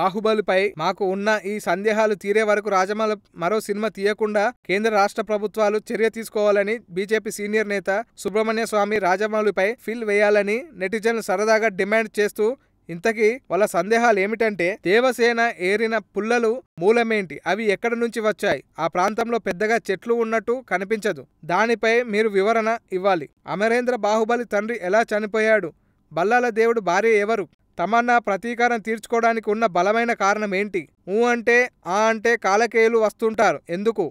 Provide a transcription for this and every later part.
బాహుబలిపై మాకు ఉన్న ఈ సందేహాలు తీరే వరకు రాజమౌళి మరో సినిమా తీయకుండా కేంద్ర రాష్ట్ర ప్రభుత్వాలు చర్య తీసుకోవాలని బీజేపీ సీనియర్ నేత సుబ్రహ్మణ్య స్వామి రాజమౌళిపై ఫిల్ వేయాలని నెటిజన్లు సరదాగా డిమాండ్ చేస్తూ, ఇంతకీ వాళ్ళ సందేహాలు ఏమిటంటే, దేవసేన ఏరిన పుల్లలు మూలమేంటి, అవి ఎక్కడి నుంచి వచ్చాయి, ఆ ప్రాంతంలో పెద్దగా చెట్లు ఉన్నట్టు కనిపించదు, దానిపై మీరు వివరణ ఇవ్వాలి. అమరేంద్ర బాహుబలి తండ్రి ఎలా చనిపోయాడు, బల్లాల దేవుడు భార్య ఎవరు, తమన్నా ప్రతీకారం తీర్చుకోవడానికి ఉన్న బలమైన కారణం ఏంటి, ఊ అంటే ఆ అంటే కాలకేయులు వస్తుంటారు ఎందుకు,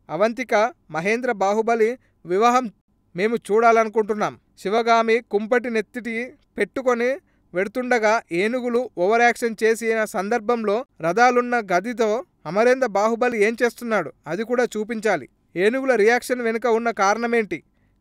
అవంతిక మహేంద్ర బాహుబలి వివాహం మేము చూడాలనుకుంటున్నాం, శివగామి కుంపటి నెత్తిటి పెట్టుకొని వెడుతుండగా ఏనుగులు ఓవర్ యాక్షన్ చేసిన సందర్భంలో రథాలున్న గదితో అమరేంద్ర బాహుబలి ఏం చేస్తున్నాడు అది కూడా చూపించాలి. ఏనుగుల రియాక్షన్ వెనుక ఉన్న కారణమేంటి,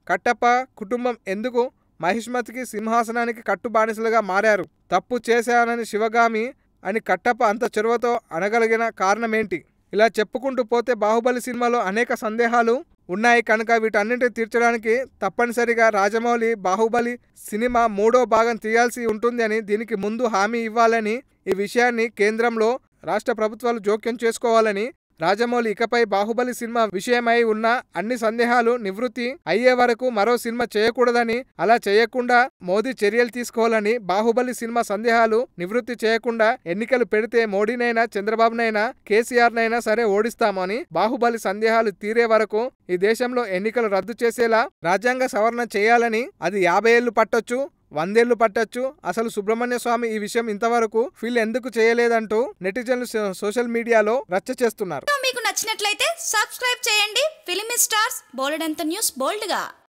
కట్టప్ప కుటుంబం ఎందుకు మహిష్మతికి సింహాసనానికి కట్టుబానిసలుగా మారారు, తప్పు చేశానని శివగామి అని కట్టప్ప అంత చొరవతో అనగలిగిన కారణమేంటి, ఇలా చెప్పుకుంటూ పోతే బాహుబలి సినిమాలో అనేక సందేహాలు ఉన్నాయి కనుక వీటన్నింటినీ తీర్చడానికి తప్పనిసరిగా రాజమౌళి బాహుబలి సినిమా 3వ భాగం తీయాల్సి ఉంటుంది అని, దీనికి ముందు హామీ ఇవ్వాలని, ఈ విషయాన్ని కేంద్రంలో రాష్ట్ర ప్రభుత్వాలు జోక్యం చేసుకోవాలని, రాజమౌళి ఇకపై బాహుబలి సినిమా విషయమై ఉన్న అన్ని సందేహాలు నివృత్తి అయ్యే వరకు మరో సినిమా చేయకూడదని, అలా చేయకుండా మోదీ చర్యలు తీసుకోవాలని, బాహుబలి సినిమా సందేహాలు నివృత్తి చేయకుండా ఎన్నికలు పెడితే మోడీనైనా చంద్రబాబునైనా కేసీఆర్నైనా సరే ఓడిస్తామని, బాహుబలి సందేహాలు తీరే వరకు ఈ దేశంలో ఎన్నికలు రద్దు చేసేలా రాజ్యాంగ సవరణ చేయాలని, అది 50 ఏళ్లు పట్టొచ్చు 100 ఏళ్లు పట్టొచ్చు, అసలు సుబ్రహ్మణ్య స్వామి ఈ విషయం ఇంతవరకు ఫీల్ ఎందుకు చేయలేదంటూ నెటిజన్లు సోషల్ మీడియాలో రచ్చ చేస్తున్నారు. మీకు నచ్చినట్లయితే సబ్స్క్రైబ్ చేయండి. ఫిలిమి స్టార్స్ బోల్డెంత న్యూస్ బోల్డ్గా.